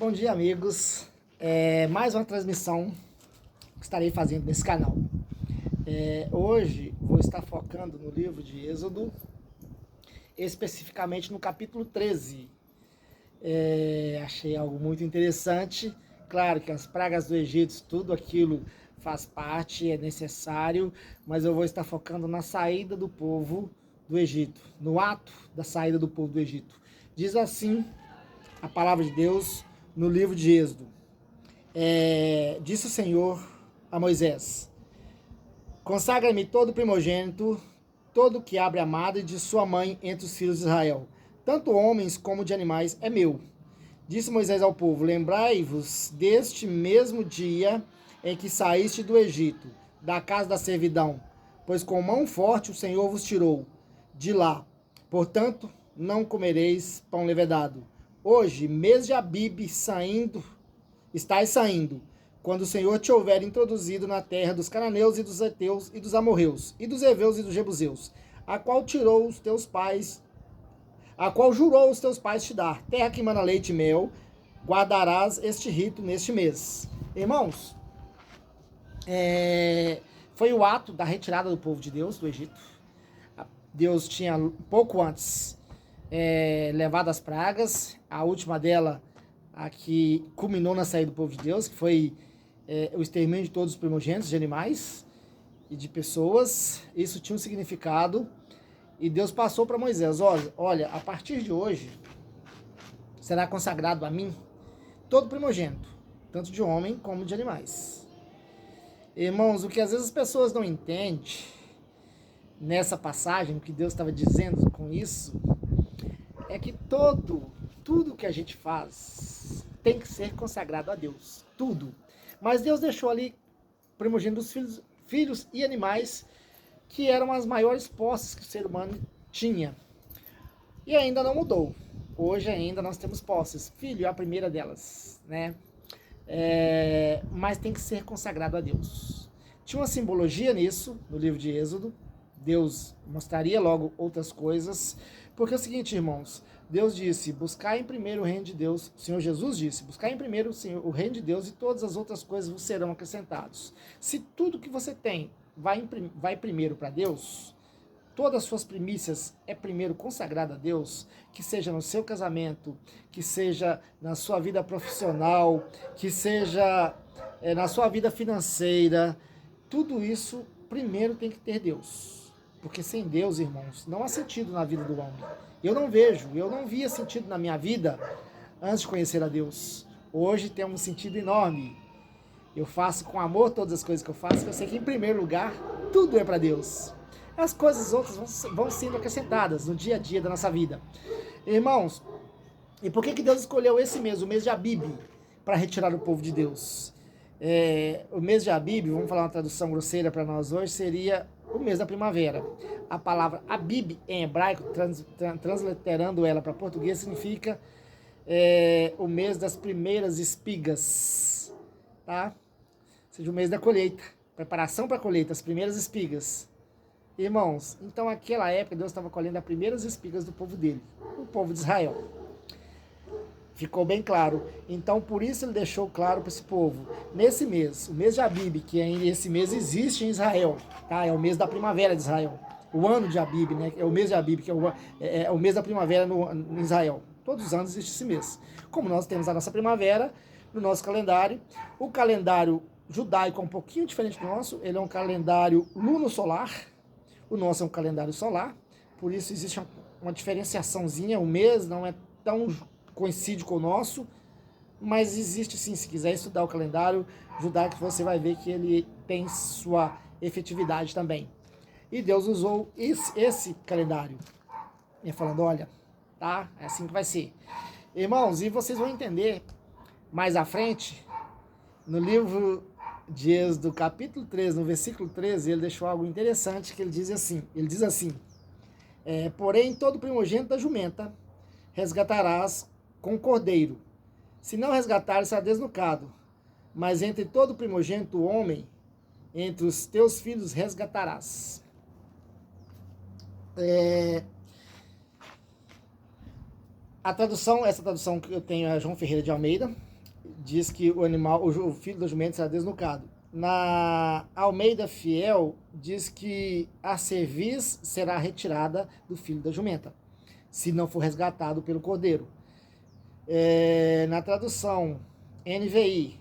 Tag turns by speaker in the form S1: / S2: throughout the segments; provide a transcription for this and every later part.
S1: Bom dia, amigos. Mais uma transmissão que estarei fazendo nesse canal. Hoje vou estar focando no livro de Êxodo, especificamente no capítulo 13. Achei algo muito interessante. Claro que as pragas do Egito, tudo aquilo faz parte, é necessário, mas eu vou estar focando na saída do povo do Egito, no ato da saída do povo do Egito. Diz assim a palavra de Deus no livro de Êxodo. Disse o Senhor a Moisés: consagra-me todo primogênito, todo que abre a madre de sua mãe entre os filhos de Israel, tanto homens como de animais é meu. Disse Moisés ao povo: lembrai-vos deste mesmo dia em que saíste do Egito, da casa da servidão, pois com mão forte o Senhor vos tirou de lá. Portanto, não comereis pão levedado. Hoje, mês de Abib, estáis saindo, quando o Senhor te houver introduzido na terra dos cananeus e dos heteus e dos amorreus, e dos heveus e dos jebuseus, a qual jurou os teus pais te dar, terra que mana leite e mel, guardarás este rito neste mês. Irmãos, foi o ato da retirada do povo de Deus do Egito. Deus tinha pouco antes levado as pragas, a última dela, a que culminou na saída do povo de Deus, que foi o extermínio de todos os primogênitos de animais e de pessoas. Isso tinha um significado, e Deus passou para Moisés: olha, a partir de hoje será consagrado a mim todo primogênito, tanto de homem como de animais. Irmãos, o que às vezes as pessoas não entendem nessa passagem, o que Deus estava dizendo com isso, é que tudo que a gente faz tem que ser consagrado a Deus, tudo. Mas Deus deixou ali primogênito dos filhos e animais, que eram as maiores posses que o ser humano tinha. E ainda não mudou. Hoje ainda nós temos posses. Filho é a primeira delas, né? Mas tem que ser consagrado a Deus. Tinha uma simbologia nisso, no livro de Êxodo. Deus mostraria logo outras coisas, porque é o seguinte, irmãos, Deus disse: buscai em primeiro o reino de Deus. O Senhor Jesus disse: buscai em primeiro o reino de Deus, e todas as outras coisas vos serão acrescentadas. Se tudo que você tem vai primeiro para Deus, todas as suas primícias é primeiro consagrado a Deus, que seja no seu casamento, que seja na sua vida profissional, que seja na sua vida financeira, tudo isso primeiro tem que ter Deus. Porque sem Deus, irmãos, não há sentido na vida do homem. Eu não via sentido na minha vida antes de conhecer a Deus. Hoje tem um sentido enorme. Eu faço com amor todas as coisas que eu faço, porque eu sei que em primeiro lugar, tudo é para Deus. As coisas outras vão sendo acrescentadas no dia a dia da nossa vida. Irmãos, e por que Deus escolheu esse mês, o mês de Abib, para retirar o povo de Deus? O mês de Abib, vamos falar uma tradução grosseira para nós hoje, seria o mês da primavera. A palavra Abib em hebraico, transliterando ela para português, significa o mês das primeiras espigas, tá? Ou seja, o mês da colheita, preparação para a colheita, as primeiras espigas. Irmãos, então naquela época Deus estava colhendo as primeiras espigas do povo dele, o povo de Israel. Ficou bem claro. Então, por isso ele deixou claro para esse povo. Nesse mês, o mês de Abib, que ainda esse mês existe em Israel, tá? É o mês da primavera de Israel. O ano de Abib, né? É o mês de Abib, que é o mês da primavera em Israel. Todos os anos existe esse mês. Como nós temos a nossa primavera no nosso calendário, o calendário judaico é um pouquinho diferente do nosso. Ele é um calendário luno-solar. O nosso é um calendário solar. Por isso existe uma diferenciaçãozinha. O mês não é tão coincide com o nosso, mas existe sim. Se quiser estudar o calendário judaico, você vai ver que ele tem sua efetividade também. E Deus usou esse calendário, e falando: olha, tá, é assim que vai ser. Irmãos, e vocês vão entender mais à frente, no livro de Êxodo, capítulo 13, no versículo 13, ele deixou algo interessante, que ele diz assim, porém todo primogênito da jumenta resgatarás com cordeiro. Se não resgatar, será desnucado. Mas entre todo primogênito homem, entre os teus filhos resgatarás. Essa tradução que eu tenho é João Ferreira de Almeida, diz que o animal, o filho da jumenta será desnucado. Na Almeida Fiel, diz que a cerviz será retirada do filho da jumenta, se não for resgatado pelo cordeiro. Na tradução NVI,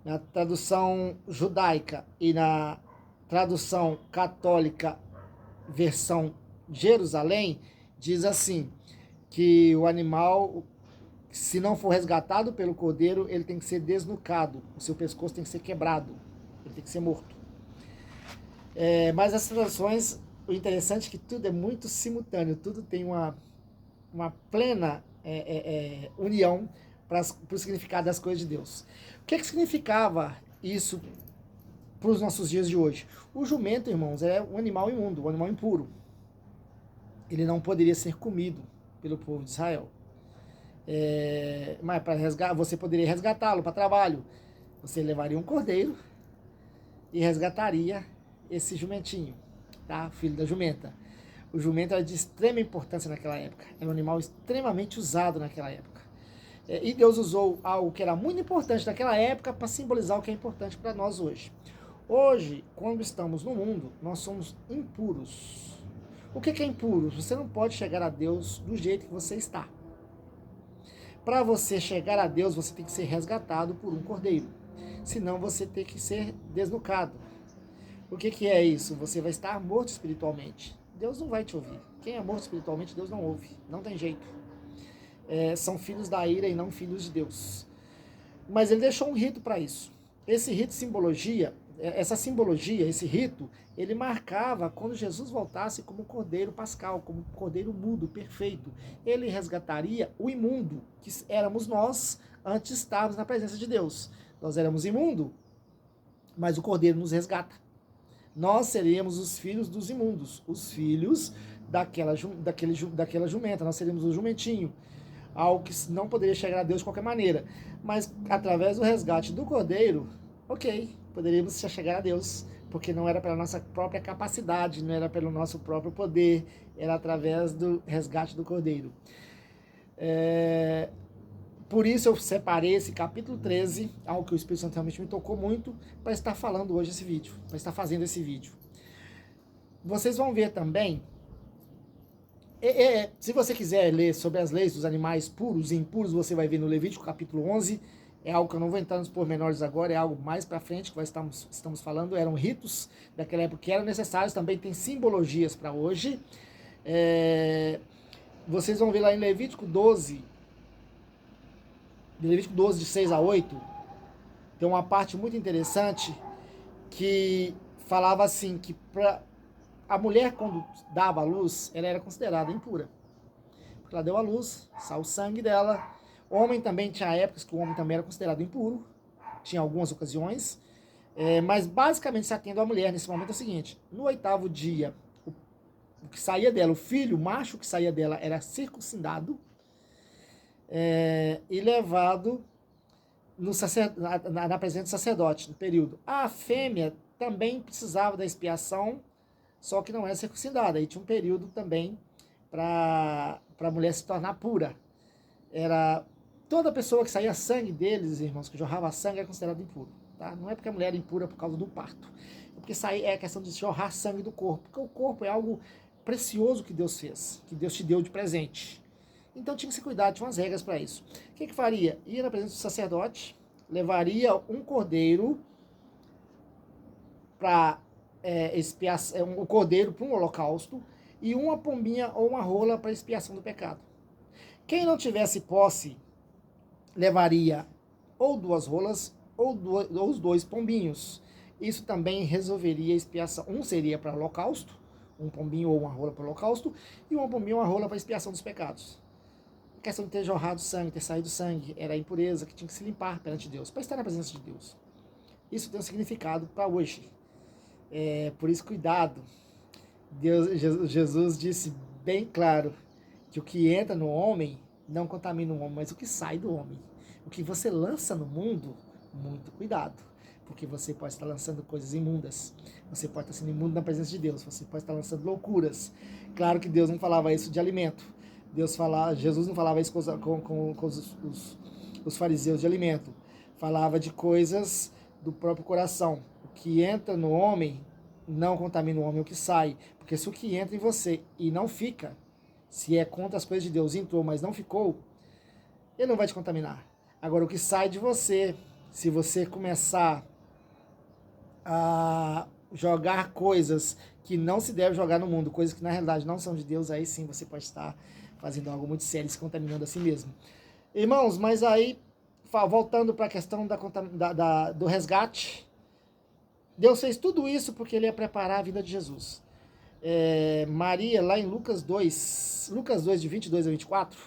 S1: na tradução judaica e na tradução católica, versão Jerusalém, diz assim, que o animal, se não for resgatado pelo cordeiro, ele tem que ser desnucado, o seu pescoço tem que ser quebrado, ele tem que ser morto. Mas as traduções, o interessante é que tudo é muito simultâneo, tudo tem uma plena união para o significado das coisas de Deus. O que significava isso para os nossos dias de hoje? O jumento, irmãos, é um animal imundo, um animal impuro. Ele não poderia ser comido pelo povo de Israel. Mas para resgatar, você poderia resgatá-lo para trabalho. Você levaria um cordeiro e resgataria esse jumentinho, tá? Filho da jumenta. O jumento era de extrema importância naquela época. Era um animal extremamente usado naquela época. E Deus usou algo que era muito importante naquela época para simbolizar o que é importante para nós hoje. Hoje, quando estamos no mundo, nós somos impuros. O que é impuro? Você não pode chegar a Deus do jeito que você está. Para você chegar a Deus, você tem que ser resgatado por um cordeiro. Senão você tem que ser desnucado. O que é isso? Você vai estar morto espiritualmente. Deus não vai te ouvir. Quem é morto espiritualmente, Deus não ouve. Não tem jeito. São filhos da ira e não filhos de Deus. Mas ele deixou um rito para isso. Esse rito essa simbologia, esse rito, ele marcava quando Jesus voltasse como cordeiro pascal, como cordeiro mudo, perfeito. Ele resgataria o imundo, que éramos nós antes de estarmos na presença de Deus. Nós éramos imundos, mas o cordeiro nos resgata. Nós seríamos os filhos dos imundos, os filhos daquela jumenta, nós seríamos o jumentinho, algo que não poderia chegar a Deus de qualquer maneira, mas através do resgate do cordeiro, poderíamos chegar a Deus, porque não era pela nossa própria capacidade, não era pelo nosso próprio poder, era através do resgate do cordeiro. Por isso eu separei esse capítulo 13, algo que o Espírito Santo realmente me tocou muito, para estar falando hoje esse vídeo, para estar fazendo esse vídeo. Vocês vão ver também, se você quiser ler sobre as leis dos animais puros e impuros, você vai ver no Levítico capítulo 11, é algo que eu não vou entrar nos pormenores agora, é algo mais para frente que estamos falando, eram ritos daquela época que eram necessários, também tem simbologias para hoje. Vocês vão ver lá em Levítico 12, de 6 a 8, tem uma parte muito interessante que falava assim, que a mulher quando dava a luz, ela era considerada impura. Porque ela deu a luz, saiu o sangue dela. O homem também tinha épocas que o homem também era considerado impuro, tinha algumas ocasiões, mas basicamente se atendo à mulher nesse momento é o seguinte, no 8º dia, o que saía dela, o filho, o macho que saía dela era circuncidado, e levado na presença do sacerdote, no período. A fêmea também precisava da expiação, só que não era circuncidada. Aí tinha um período também para a mulher se tornar pura. Era toda pessoa que saía sangue deles, irmãos, que jorrava sangue, era considerada impuro. Tá? Não é porque a mulher era impura por causa do parto. É porque é a questão de jorrar sangue do corpo. Porque o corpo é algo precioso que Deus fez, que Deus te deu de presente. Então tinha que se cuidar, tinha umas regras para isso. O que faria? Ia na presença do sacerdote, levaria um cordeiro para expiação, um cordeiro para um holocausto e uma pombinha ou uma rola para expiação do pecado. Quem não tivesse posse, levaria ou 2 rolas ou os 2 pombinhos. Isso também resolveria a expiação. Um seria para holocausto, um pombinho ou uma rola para holocausto, e uma pombinha ou uma rola para expiação dos pecados. A questão de ter jorrado sangue, ter saído sangue, era a impureza que tinha que se limpar perante Deus, para estar na presença de Deus. Isso tem um significado para hoje. Por isso, cuidado. Jesus disse bem claro que o que entra no homem não contamina o homem, mas o que sai do homem. O que você lança no mundo, muito cuidado. Porque você pode estar lançando coisas imundas. Você pode estar sendo imundo na presença de Deus. Você pode estar lançando loucuras. Claro que Deus não falava isso de alimento. Jesus não falava isso com os fariseus de alimento. falava de coisas do próprio coração. O que entra no homem não contamina o homem, o que sai. Porque se o que entra em você e não fica, se é contra as coisas de Deus, entrou, mas não ficou, ele não vai te contaminar. Agora, o que sai de você, se você começar a jogar coisas que não se deve jogar no mundo, coisas que na realidade não são de Deus, aí sim você pode estar fazendo algo muito sério, se contaminando a si mesmo. Irmãos, mas aí, voltando para a questão do resgate, Deus fez tudo isso porque ele ia preparar a vida de Jesus. Maria, lá em Lucas 2, de 22 a 24,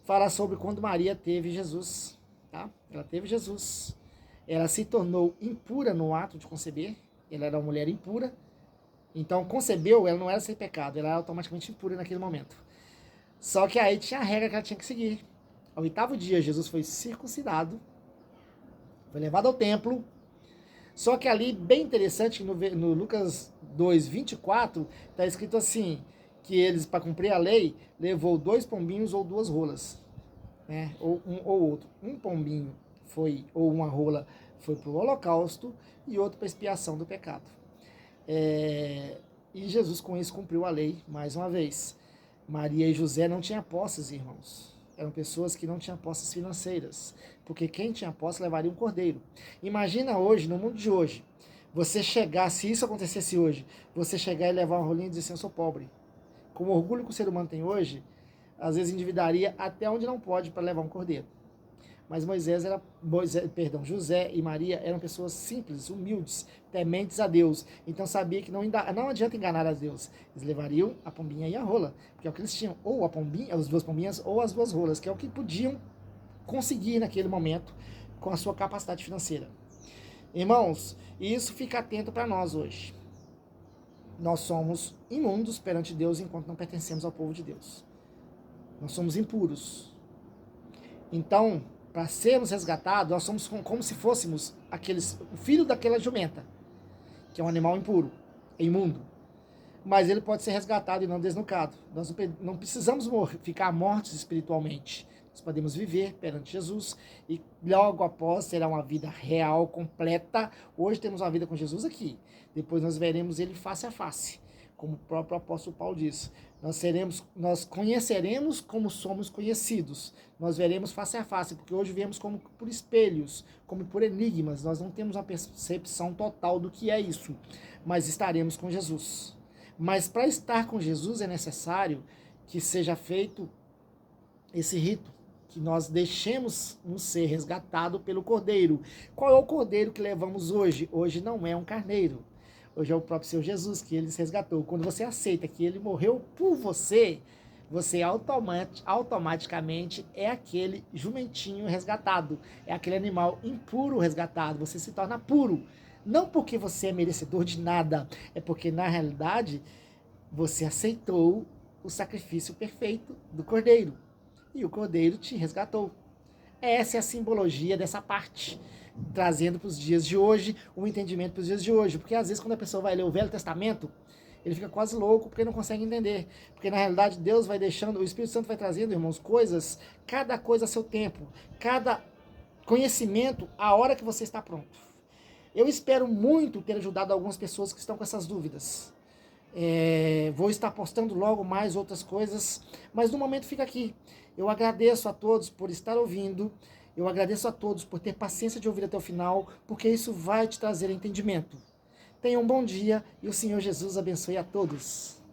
S1: fala sobre quando Maria teve Jesus. Tá? Ela teve Jesus. Ela se tornou impura no ato de conceber. Ela era uma mulher impura. Então, concebeu, ela não era sem pecado. Ela era automaticamente impura naquele momento. Só que aí tinha a regra que ela tinha que seguir. Ao 8º dia, Jesus foi circuncidado. Foi levado ao templo. Só que ali, bem interessante, no Lucas 2, 24, está escrito assim, que eles, para cumprir a lei, levou 2 pombinhos ou 2 rolas. Né? Ou um ou outro. Um pombinho ou uma rola foi para o holocausto e outro para expiação do pecado. E Jesus com isso cumpriu a lei mais uma vez. Maria e José não tinham posses, irmãos. Eram pessoas que não tinham posses financeiras, porque quem tinha posse levaria um cordeiro. Imagina hoje, no mundo de hoje, você chegar, se isso acontecesse hoje, você chegar e levar um rolinho e dizer assim, eu sou pobre. Com o orgulho que o ser humano tem hoje, às vezes endividaria até onde não pode para levar um cordeiro. Mas José e Maria eram pessoas simples, humildes, tementes a Deus. Então sabia que não adianta enganar a Deus. Eles levariam a pombinha e a rola, porque é o que eles tinham, ou a pombinha, as 2 pombinhas, ou as 2 rolas, que é o que podiam conseguir naquele momento com a sua capacidade financeira. Irmãos, isso fica atento para nós hoje. Nós somos imundos perante Deus enquanto não pertencemos ao povo de Deus. Nós somos impuros. Então, para sermos resgatados, nós somos como se fôssemos o filho daquela jumenta, que é um animal impuro, imundo. Mas ele pode ser resgatado e não desnucado. Nós não precisamos ficar mortos espiritualmente. Nós podemos viver perante Jesus e logo após terá uma vida real, completa. Hoje temos uma vida com Jesus aqui. Depois nós veremos ele face a face, como o próprio apóstolo Paulo diz. Nós conheceremos como somos conhecidos. Nós veremos face a face, porque hoje vemos como por espelhos, como por enigmas. Nós não temos uma percepção total do que é isso, mas estaremos com Jesus. Mas para estar com Jesus é necessário que seja feito esse rito, que nós deixemos nos ser resgatado pelo Cordeiro. Qual é o Cordeiro que levamos hoje? Hoje não é um carneiro. Hoje é o próprio Senhor Jesus que ele resgatou. Quando você aceita que ele morreu por você, você automaticamente é aquele jumentinho resgatado. É aquele animal impuro resgatado. Você se torna puro. Não porque você é merecedor de nada, é porque na realidade você aceitou o sacrifício perfeito do Cordeiro. E o Cordeiro te resgatou. Essa é a simbologia dessa parte, trazendo para os dias de hoje, um entendimento para os dias de hoje. Porque às vezes quando a pessoa vai ler o Velho Testamento, ele fica quase louco porque não consegue entender. Porque na realidade Deus vai deixando, o Espírito Santo vai trazendo, irmãos, coisas, cada coisa a seu tempo, cada conhecimento a hora que você está pronto. Eu espero muito ter ajudado algumas pessoas que estão com essas dúvidas. Vou estar postando logo mais outras coisas, mas no momento fica aqui. Eu agradeço a todos por estar ouvindo, eu agradeço a todos por ter paciência de ouvir até o final, porque isso vai te trazer entendimento. Tenha um bom dia e o Senhor Jesus abençoe a todos.